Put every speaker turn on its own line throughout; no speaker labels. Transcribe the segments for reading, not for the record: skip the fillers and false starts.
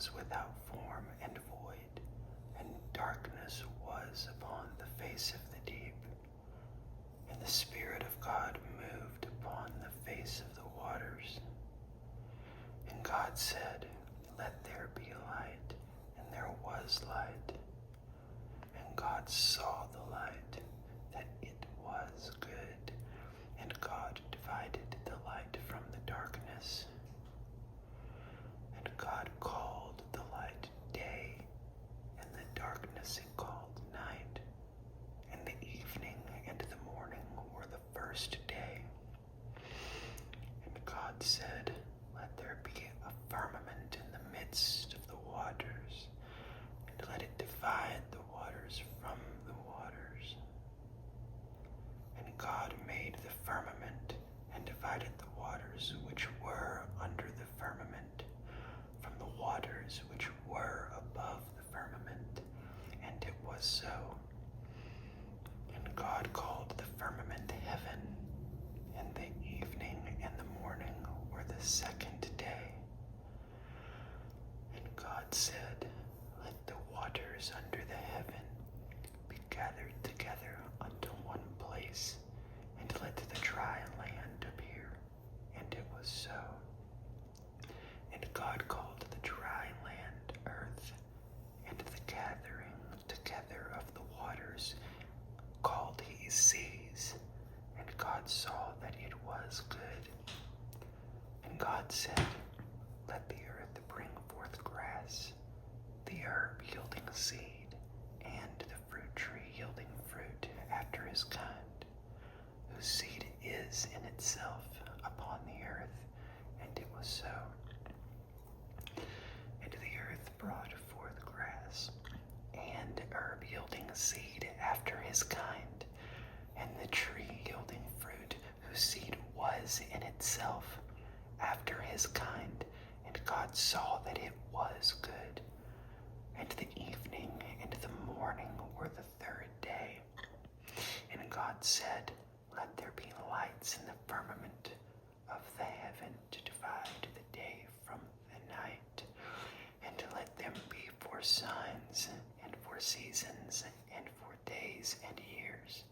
was without form and void, and darkness was upon the face of the deep. And the Spirit of God moved upon the face of the waters. And God said, "Let there be light," and there was light. And God saw the light, that it was good. And God divided the light from the darkness. And God called the light day, and the darkness he called night. And the evening and the morning were the first day. And God said, "Let there be a firmament in the midst of the waters, and let it divide the waters from the waters." And God made the firmament, and divided the waters which were under the firmament from the waters which were above the firmament. And it was so. And God called the firmament heaven, and the evening and the morning were the second day. And God said, "Let the waters under the heaven be gathered together unto one place, and let the dry land appear." And it was so. And God called the dry land earth, and the gathering together of the waters called he seas. And God saw that it was good. And God said, "Let the earth bring forth grass, the herb yielding seed, and the fruit tree yielding fruit after his kind, whose seed is in itself upon the earth." And it was so. And the earth brought forth grass, and herb yielding seed after his kind, and the tree yielding fruit, whose seed was in itself after his kind. And God saw that it was good. And the evening and the morning were the third day. And God said, "Let there be lights in the firmament of the heaven to divide the day from the night, and let them be for signs, and for seasons, and for days and years.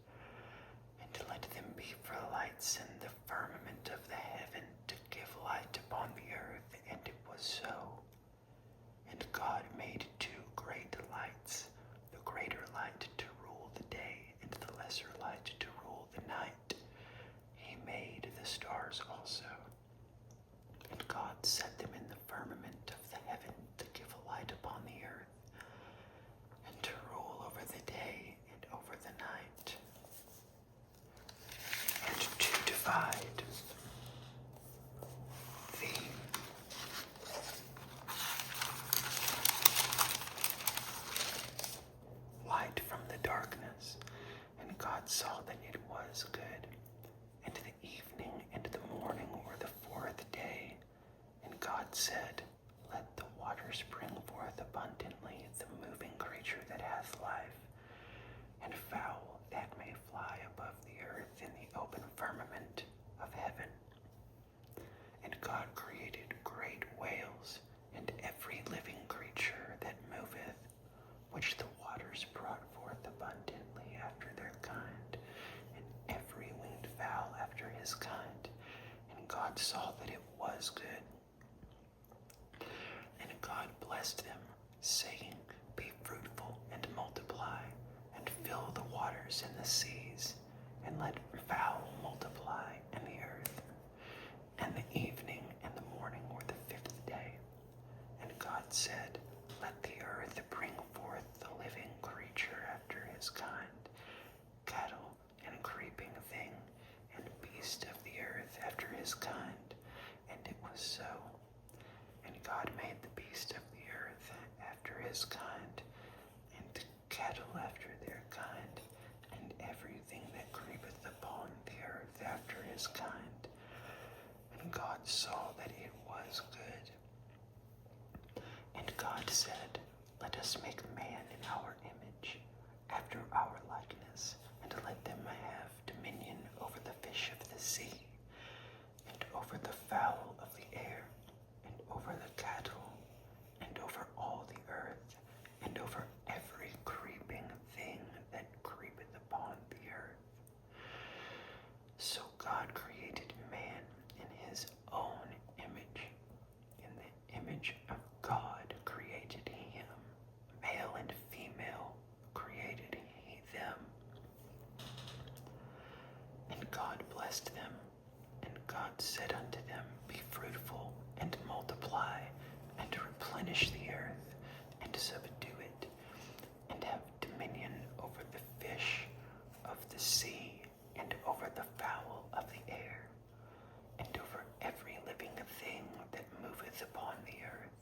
And let them be for lights in the firmament of the heaven to give light upon the earth." And it was so. And God made two great lights, the greater light to rule the day, and the lesser light to rule the night. He made the stars also. And God set them in the firmament of the heaven to give light upon the earth, and to rule over the day and over the night, and to divide the light from the darkness. And God saw that it was good. And the evening and the morning were the fourth day. And God said, "Let the waters bring forth abundantly the moving creature that hath life, and fowl that may fly above the earth in the open firmament of heaven." And God created great whales, and every living creature that moveth, which the waters brought forth abundantly after their kind, and every winged fowl after his kind. And God saw that it was good. And God blessed them, saying, "Be fruitful and multiply, and fill the waters in the seas, and let fowl multiply in the earth." And the evening and the morning were the fifth day. And God said, "Let the earth bring forth the living creature after his kind, cattle and creeping thing, and beast of the earth after his kind." And it was so. And God made the beast of the earth after his kind, and the cattle after their kind, and everything that creepeth upon the earth after his kind. And God saw that it was good. And God said, "Let us make man in our image, after our likeness, and let them have dominion over the fish of the sea, and over the fowl of the air, and over the cattle, and over said unto them, Be fruitful, and multiply, and replenish the earth, and subdue it, and have dominion over the fish of the sea, and over the fowl of the air, and over every living thing that moveth upon the earth.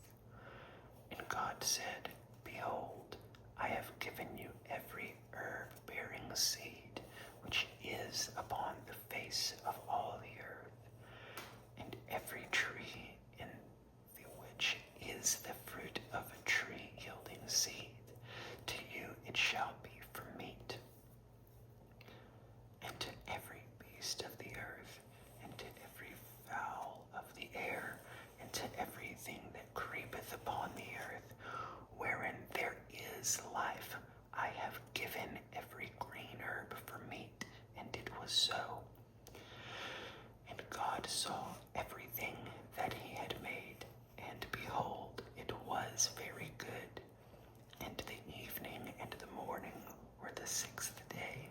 And God said, Behold, I have given you every herb bearing seed, which is upon the face of all the earth, and every tree in the which is the fruit of a tree yielding seed. To you it shall be for meat. And to every beast of the earth, and to every fowl of the air, and to everything that creepeth upon the earth, wherein there is life, I have given every green herb for meat. And it was so. And God saw everything that he had made, and behold, it was very good. And the evening and the morning were the sixth day.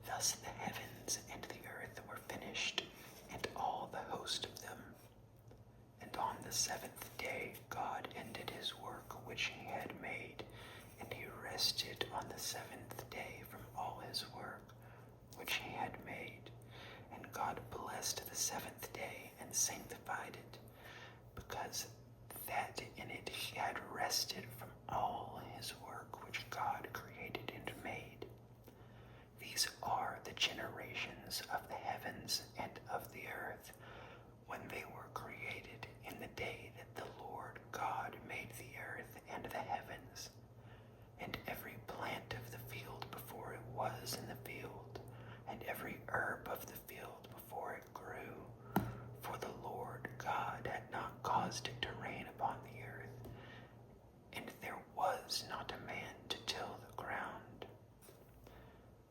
Thus the heavens and the earth were finished, and all the host of them. And on the seventh day God ended his work which he had made, and he rested on the seventh day from all his work which he had made. And God blessed the seventh day and sanctified it, because that in it he had rested from all his work which God created and made. These are the generations of the heavens and of the earth, when they were created in the day that the Lord God made the earth and the heavens, and every plant of the field before it was in the field, and every herb of the field before it grew. For the Lord God had not caused it to rain upon the earth, and there was not a man to till the ground.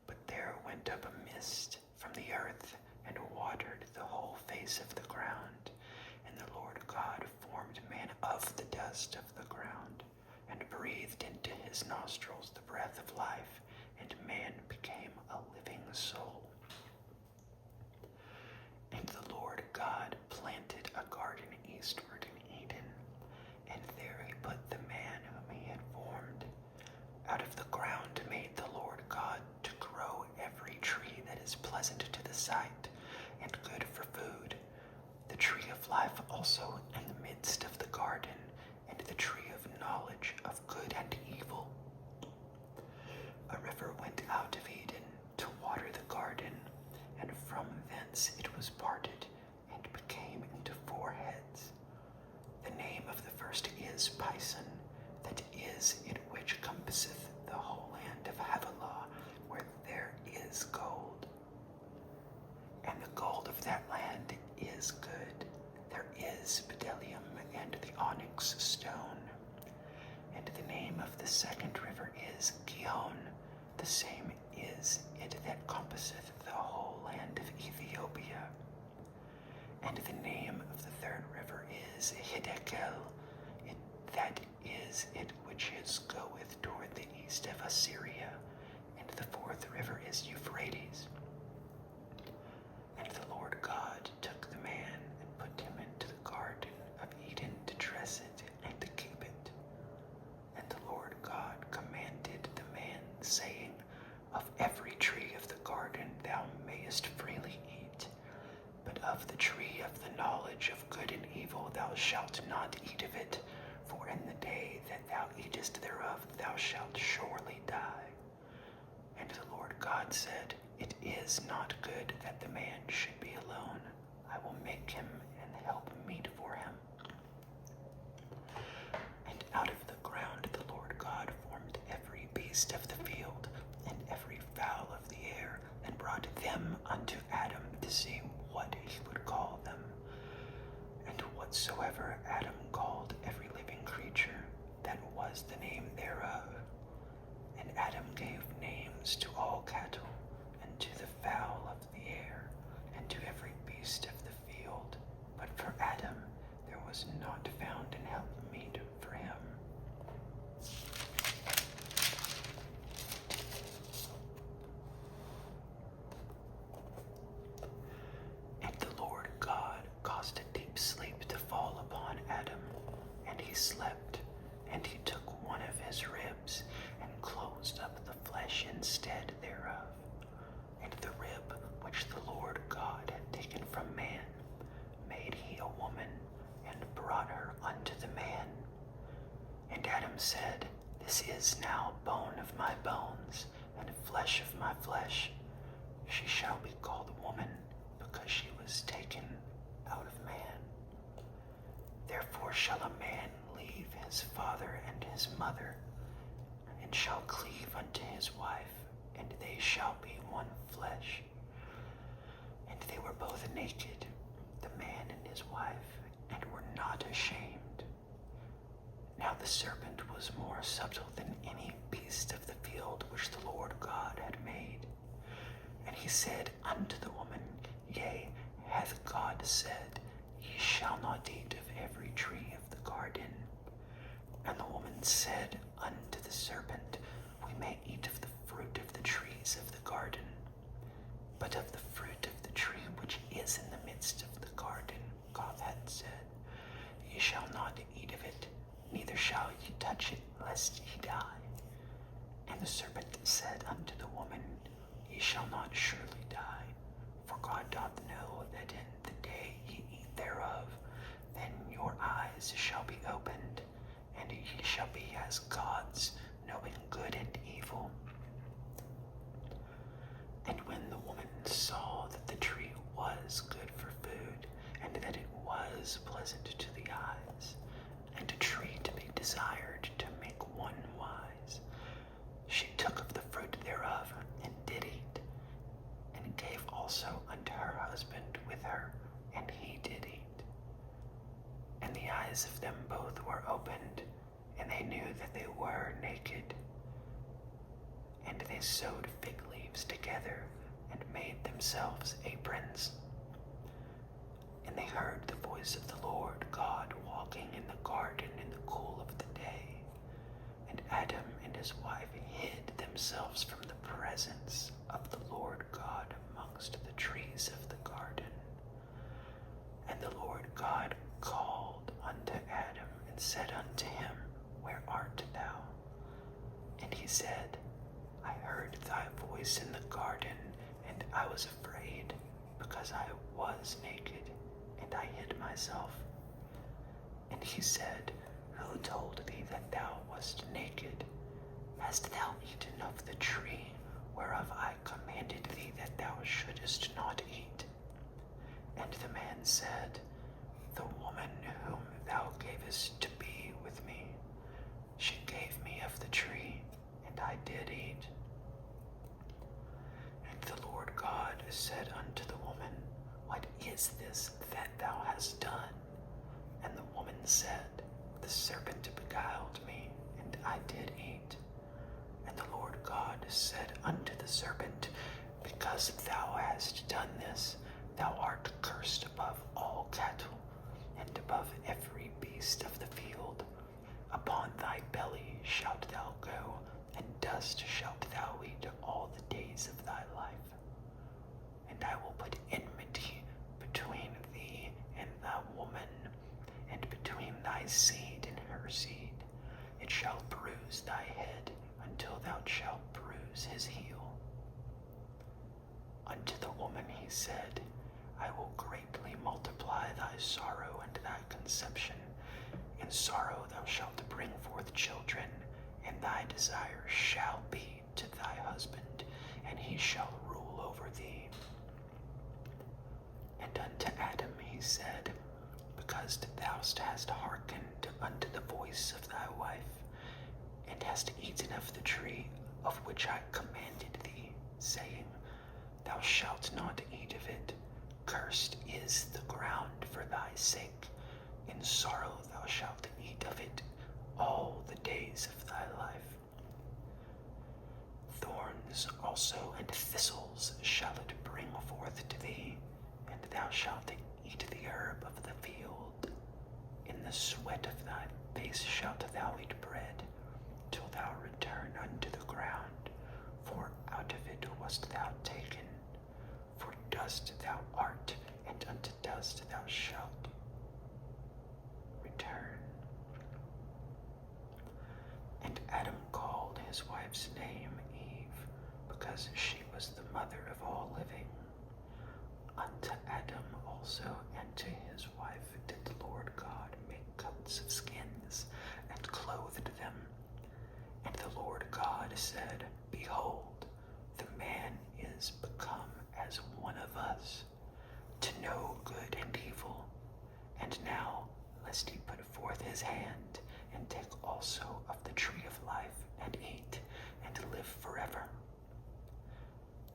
But there went up a mist from the earth, and watered the whole face of the ground. And the Lord God formed man of the dust of the ground, and breathed into his nostrils the breath of life, and man became a living soul. And the Lord God planted a garden eastward in Eden, and there he put the man whom he had formed. Out of the ground made the Lord God to grow every tree that is pleasant to the sight, and good for food, the tree of life also in the midst of the garden, and the tree of knowledge of good and evil. A river went out of Eden to water the garden, and from thence it was parted, and became into four heads. The name of the first is Pison, that is it which compasseth the whole land of Havilah, where there is gold. And the gold of that land is good. There is bdellium and the onyx stone. And the name of the second river is Gihon. The same is it that compasseth the whole land of Ethiopia. And the name of the third river is Hiddekel. That is it which goeth toward the east of Assyria. And the fourth river is Euphrates. And the Lord God took the man and put him into the garden of Eden to dress it and to keep it. And the Lord God commanded the man, saying, Of every tree of the garden thou mayest freely eat, but of the tree of the knowledge of good and evil thou shalt not eat of it, for in the day that thou eatest thereof thou shalt surely die. And the Lord God said, It is not good that the man should be alone. I will make him an help meet for him. And out of the ground the Lord God formed every beast of the field, and every fowl of the air, and brought them unto Adam to see what he would call them. And whatsoever Adam called every living creature, that was the name thereof. And Adam gave names to all cattle, and to the fowl of the air, and to every beast of the field. But for Adam there was not found an helpmeet for him. he slept, and he took one of his ribs, and closed up the flesh instead thereof. And the rib which the Lord God had taken from man, made he a woman, and brought her unto the man. And Adam said, This is now bone of my bones, and flesh of my flesh. She shall be called woman, because she was taken out of man. Therefore shall a man leave his father and his mother, and shall cleave unto his wife, and they shall be one flesh. And they were both naked, the man and his wife, and were not ashamed. Now the serpent was more subtle than any beast of the field which the Lord God had made. And he said unto the woman, Yea, hath God said, Ye shall not eat of every tree of the garden? And the woman said unto the serpent, We may eat of the fruit of the trees of the garden, but of the fruit of the tree which is in the midst of the garden, God hath said, Ye shall not eat of it, neither shall ye touch it, lest ye die. And the serpent said unto the woman, Ye shall not surely die, for God doth know that in the day ye eat thereof, then your eyes shall be opened, and ye shall be as gods, knowing good and evil. And when the woman saw that the tree was good for food, and that it was pleasant to the eyes, and a tree to be desired to make one wise, she took of the fruit thereof, and did eat, and gave also unto her husband with her, and he did eat. And the eyes of them both were opened, and they knew that they were naked. And they sewed fig leaves together, and made themselves aprons. And they heard the voice of the Lord God walking in the garden in the cool of the day. And Adam and his wife hid themselves from the presence of the Lord God amongst the trees of the garden. And the Lord God called unto Adam, and said unto him, Where art thou? And he said, I heard thy voice in the garden, and I was afraid, because I was naked, and I hid myself. And he said, Who told thee that thou wast naked? Hast thou eaten of the tree whereof I commanded thee that thou shouldest not eat? And the man said, The woman whom thou gavest to be with me, she gave me of the tree, and I did eat. And the Lord God said unto the woman, What is this that thou hast done? And the woman said, The serpent beguiled me, and I did eat. And the Lord God said unto the serpent, Because thou hast done this, thou art cursed above all cattle, and above every beast of the field. Upon thy belly shalt thou go, and dust shalt thou eat all the days of thy life. And I will put enmity between thee and the woman, and between thy seed and her seed. It shall bruise thy head, until thou shalt bruise his heel. Unto the woman he said, I will greatly multiply thy sorrow and thy conception. In sorrow thou shalt bring forth children, and thy desire shall be to thy husband, and he shall rule over thee. And unto Adam he said, Because thou hast hearkened unto the voice of thy wife, and hast eaten of the tree of which I commanded thee, saying, Thou shalt not eat of it. Cursed is the ground for thy sake. In sorrow thou shalt eat of it all the days of thy life. Thorns also and thistles shall it bring forth to thee, and thou shalt eat the herb of the field. In the sweat of thy face shalt thou eat bread, till thou return unto the ground, for out of it wast thou taken. For dust thou art, and unto dust thou shalt return. because she was the mother of all living. Unto Adam also and to his wife did the Lord God make coats of skins, and clothed them. And the Lord God said, Behold, the man is become as one of us, to know good and evil. And now, lest he put forth his hand, and take also of the tree of life, and eat, and live forever.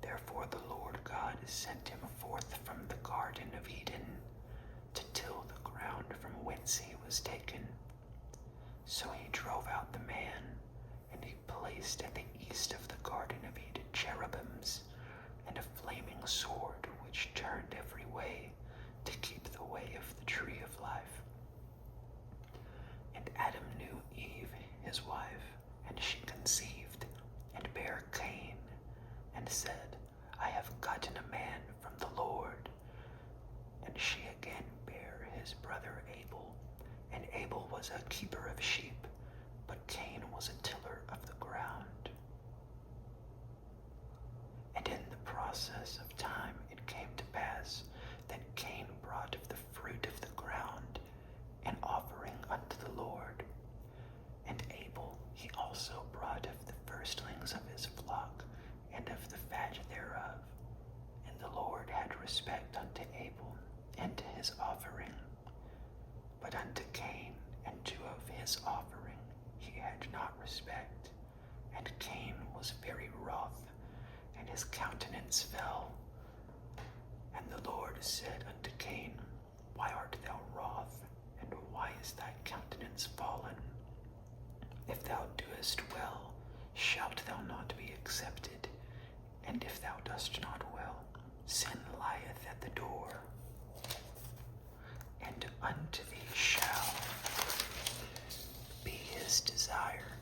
Therefore the Lord God sent him forth from the Garden of Eden, to till the ground from whence he was taken. So he drove out the man, and he placed at the east of the Garden of Eden cherubims, and a flaming sword which turned every way, to keep the way of the tree of life. And Adam knew Eve, his wife, and she conceived, and bare Cain, and said, I have gotten a man from the Lord. And she again bare his brother Abel, and Abel was a keeper of sheep, but Cain was a tiller of the ground. And in the process of time it came to pass that Cain brought of the fruit of the ground an offering unto the Lord. And Abel he also brought of the firstlings of his flock, and of the fat thereof. And the Lord had respect unto Abel, and to his offering. But unto Cain, and to of his offering, he had not respect. And Cain was very wroth, and his countenance fell. And the Lord said unto Cain, Why art thou wroth, and why is thy countenance fallen? If thou doest well, shalt thou not be accepted? And if thou dost not well, sin lieth at the door. And unto thee shall be his desire,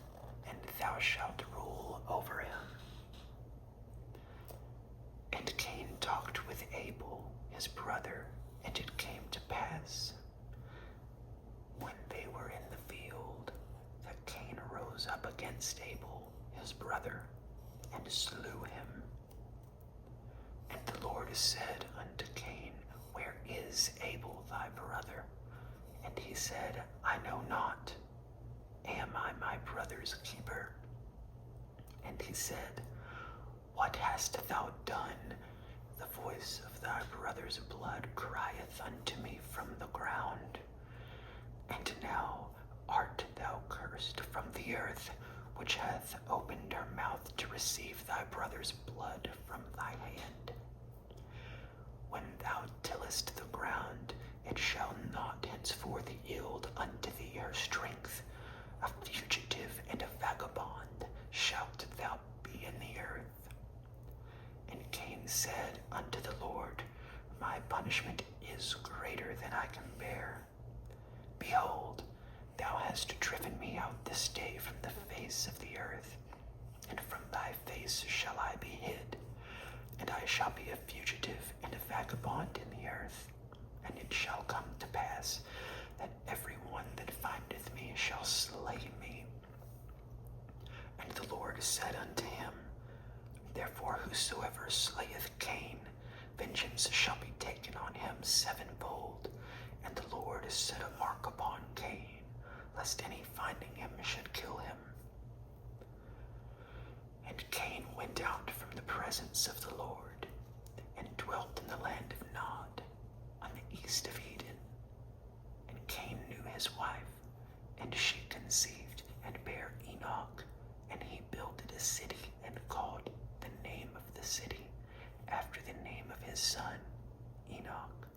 and thou shalt rule over him. And Cain talked with Abel, his brother, and it came to pass, when they were in the field, that Cain rose up against Abel, his brother, and slew him. And the Lord said unto Cain, Where is Abel thy brother? And he said, I know not. Am I my brother's keeper? And he said, What hast thou done? The voice of thy brother's blood crieth unto me from the ground. And now art thou cursed from the earth, which hath opened her mouth to receive thy brother's blood from thy hand. When thou tillest the ground, it shall not henceforth yield unto thee her strength. A fugitive and a vagabond shalt thou be in the earth. And Cain said unto the Lord, My punishment is greater than I can bear. Behold, thou hast driven me out this day from the face of the earth, and from thy face shall I be hid, and I shall be a fugitive and a vagabond in the earth. And it shall come to pass that every one that findeth me shall slay me. And the Lord said unto him, Therefore whosoever slayeth Cain, vengeance shall be taken on him sevenfold. And the Lord set a mark upon Cain, lest any finding him should kill him. And Cain went out from the presence of the Lord, and dwelt in the land of Nod, on the east of Eden. And Cain knew his wife, and she conceived and bare Enoch, and he builded a city, and called the name of the city after the name of his son, Enoch.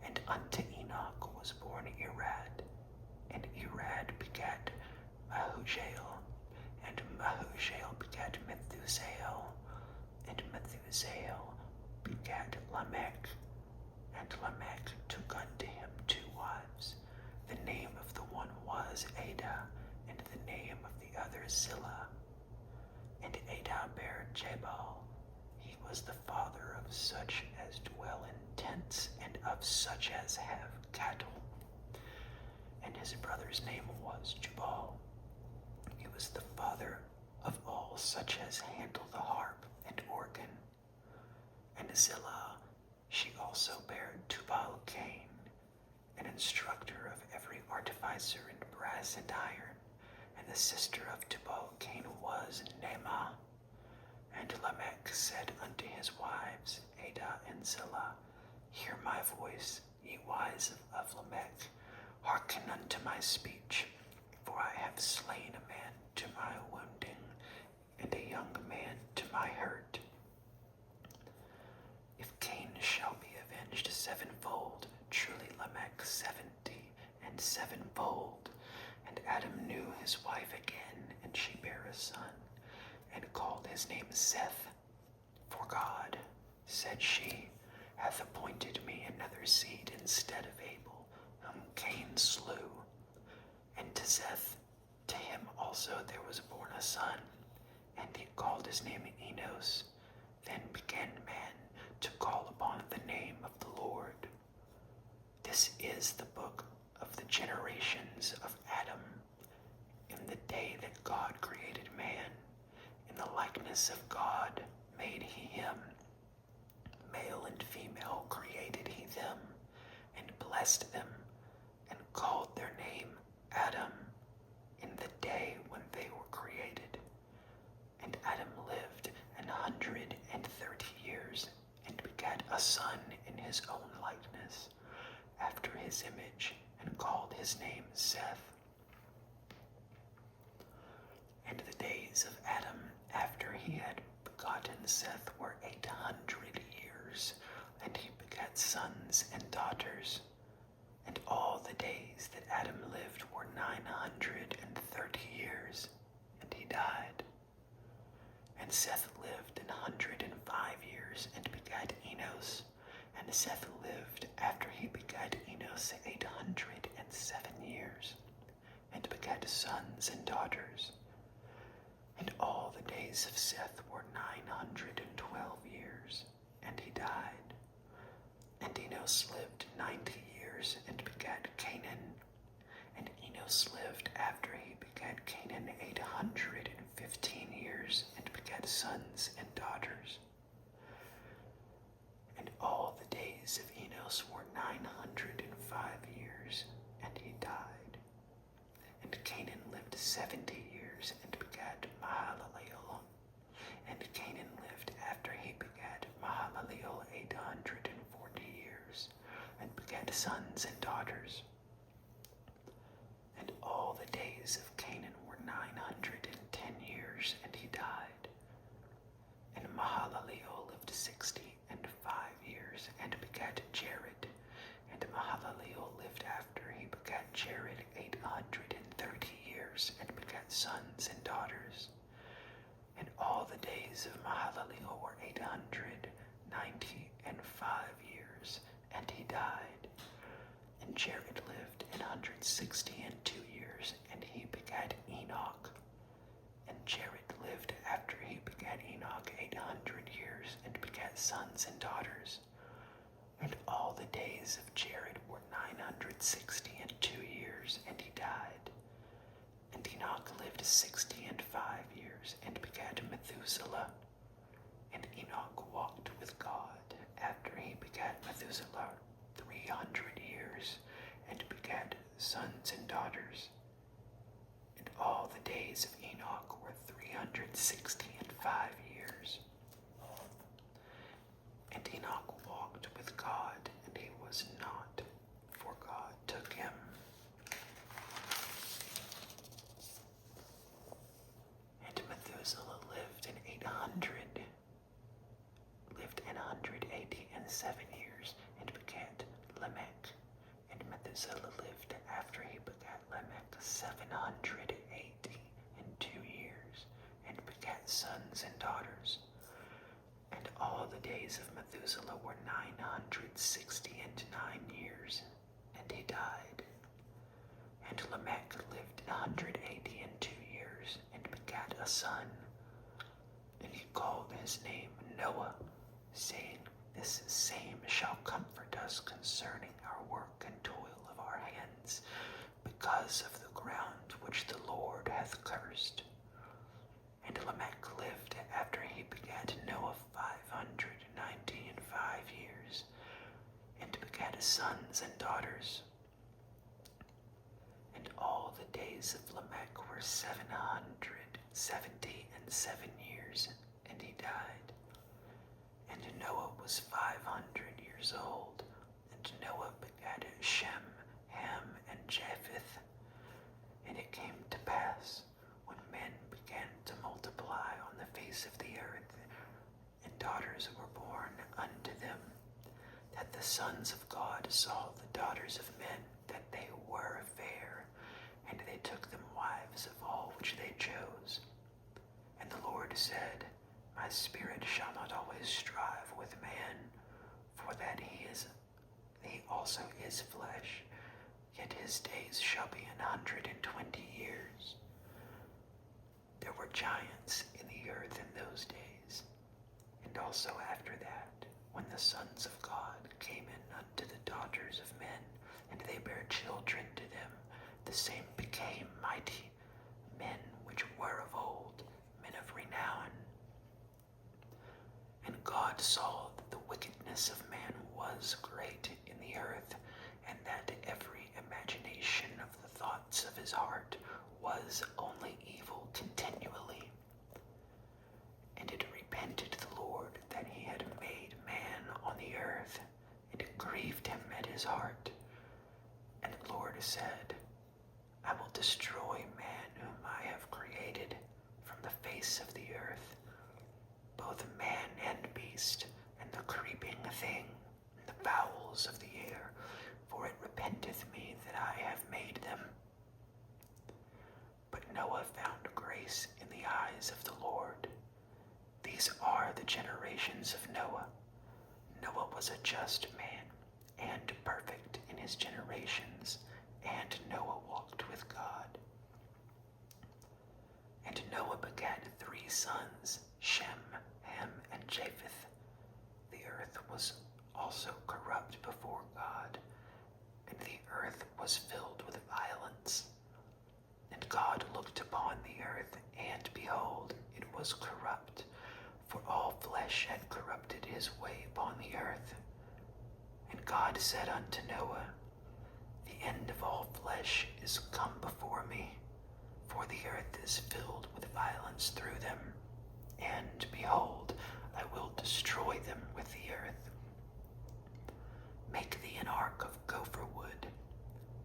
And unto Enoch was born Irad, and Irad begat Mahujael, and Mahujael begat Methusael, and Methusael begat Lamech, and Lamech took unto him 2 wives. The name of the one was Ada, and the name of the other Zillah. And Ada bare Jabal. He was the father of such as dwell in tents, and of such as have cattle. And his brother's name was Jubal. He was the father of all such as handle the harp. Zillah. She also bare Tubal-Cain, an instructor of every artificer in brass and iron, and the sister of Tubal-Cain was Naamah. And Lamech said unto his wives, Adah and Zillah, Hear my voice, ye wives of Lamech, hearken unto my speech, for I have slain a man to my wounding, and a young man to my hurt. If Cain shall be avenged sevenfold, truly Lamech 77 And Adam knew his wife again, and she bare a son, and called his name Seth. For God, said she, hath appointed me another seed instead of Abel, whom Cain slew. And to Seth, to him also there was born a son, and he called his name Enos. Then began man to call upon the name of the Lord. This is the book of the generations of Adam. In the day that God created man, in the likeness of God made he him. Male and female created he them, and blessed them, and called their name Adam in the day when they were created. And Adam lived 130 years, and begat a son in his own likeness, after his image, and called his name Seth. And the days of Adam after he had begotten Seth were 800 years, and he begat sons and daughters. And all the days that Adam lived were 930 years, and he died. And Seth lived 105 years, and begat Enos. And Seth lived after he begat Enos 807 years, and begat sons and daughters. And all the days of Seth were 912 years, and he died. And Enos lived 90 years, and begat Canaan. And Enos lived after he begat Canaan 815 years, and begat sons and daughters. And all the days of Enos were 905 years, and he died. And Canaan lived 70 years, and begat Mahalaleel. And Canaan lived after he begat Mahalaleel 840 years, and begat sons and daughters. And all the days of Canaan were 910 years, and he died. And Mahalaleel lived 65 years, and begat Jared. And Mahalaleel lived after he begat Jared 830 years, and begat sons and daughters. And all the days of Mahalaleel were 895 years, and he died. And Jared lived 162 years, and he begat Enoch. And Jared lived after he begat Enoch 800 years, and begat sons and daughters. And all the days of Jared were 962 years, and he died. And Enoch lived 65 years, and begat Methuselah. And Enoch walked with God after he begat Methuselah 300 years, and begat sons and daughters. And all the days of Enoch were 365 years. And Enoch walked with God, and he was not, for God took him. And Methuselah lived 187 years, and begat Lamech. And Methuselah lived after he begat Lamech 782 years, and begat sons and daughters. And all the days of Methuselah were 969 years, and he died. And Lamech lived 182 years, and begat a son. And he called his name Noah, saying, This same shall comfort us concerning our work and toil of our hands, because of the ground which the Lord hath cursed. And Lamech lived after he begat Noah 595 had sons and daughters. And all the days of Lamech were 777 years, and he died. And Noah was 500 years old, and Noah begat Shem, Ham, and Japheth. And it came to pass, when men began to multiply on the face of the earth, and daughters were born unto them, that the sons of God saw the daughters of men, that they were fair, and they took them wives of all which they chose. And the Lord said, My spirit shall not always strive with man, for that he also is flesh, yet his days shall be 120 years. There were giants in the earth in those days, and also after that, when the sons of God came in unto the daughters of men, and they bare children to them, the same became mighty men which were of old, men of renown. And God saw that the wickedness of man was great in the earth, and that every imagination of the thoughts of his heart was only evil continually. And it repented the Lord that he had made man on the earth, and it grieved him at his heart. And the Lord said, I will destroy man whom I have created from the face of the earth, both man and beast, and the creeping thing, and the fowls of the air, for it repenteth me that I have made them. But Noah found grace in the eyes of the Lord. These are the generations of Noah. Noah was a just man, and perfect in his generations, and Noah walked with God. And Noah begat 3 sons, Shem, Ham, and Japheth. The earth was also corrupt before God, and the earth was filled with violence. And God looked upon the earth, and behold, it was corrupt, for all flesh had corrupted his way upon the earth. And God said unto Noah, The end of all flesh is come before me, for the earth is filled with violence through them, and behold, I will destroy them with the earth. Make thee an ark of gopher wood.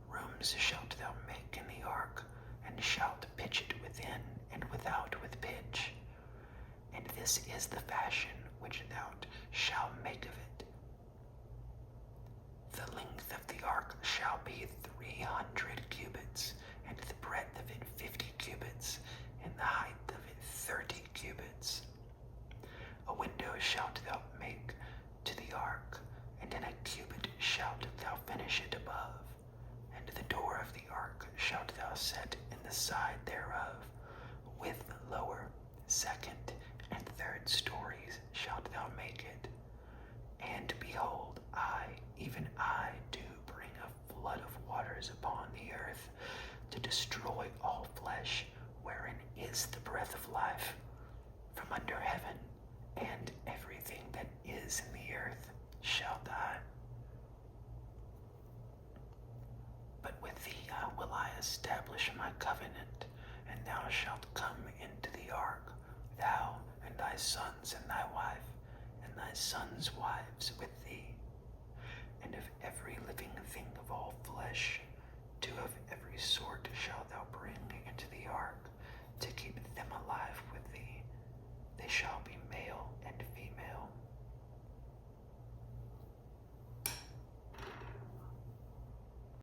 Rooms shalt thou make in the ark, and shalt pitch it within and without with pitch. And this is the fashion which thou shalt make of it. The length of the ark shall be 300 cubits, and the breadth of it 50 cubits, and the height of it 30 cubits. A window shalt thou make to the ark, and in a cubit shalt thou finish it above. And the door of the ark shalt thou set in the side thereof, with lower, second, and third stories shalt thou make it. And behold, I, even I, do bring a flood of waters upon the earth, to destroy all flesh, wherein is the breath of life, from under heaven, and everything that is in the earth shall die. But with thee will I establish my covenant, and thou shalt come into the ark, thou and thy sons and thy wife, and thy sons' wives with thee. And of every living thing of all flesh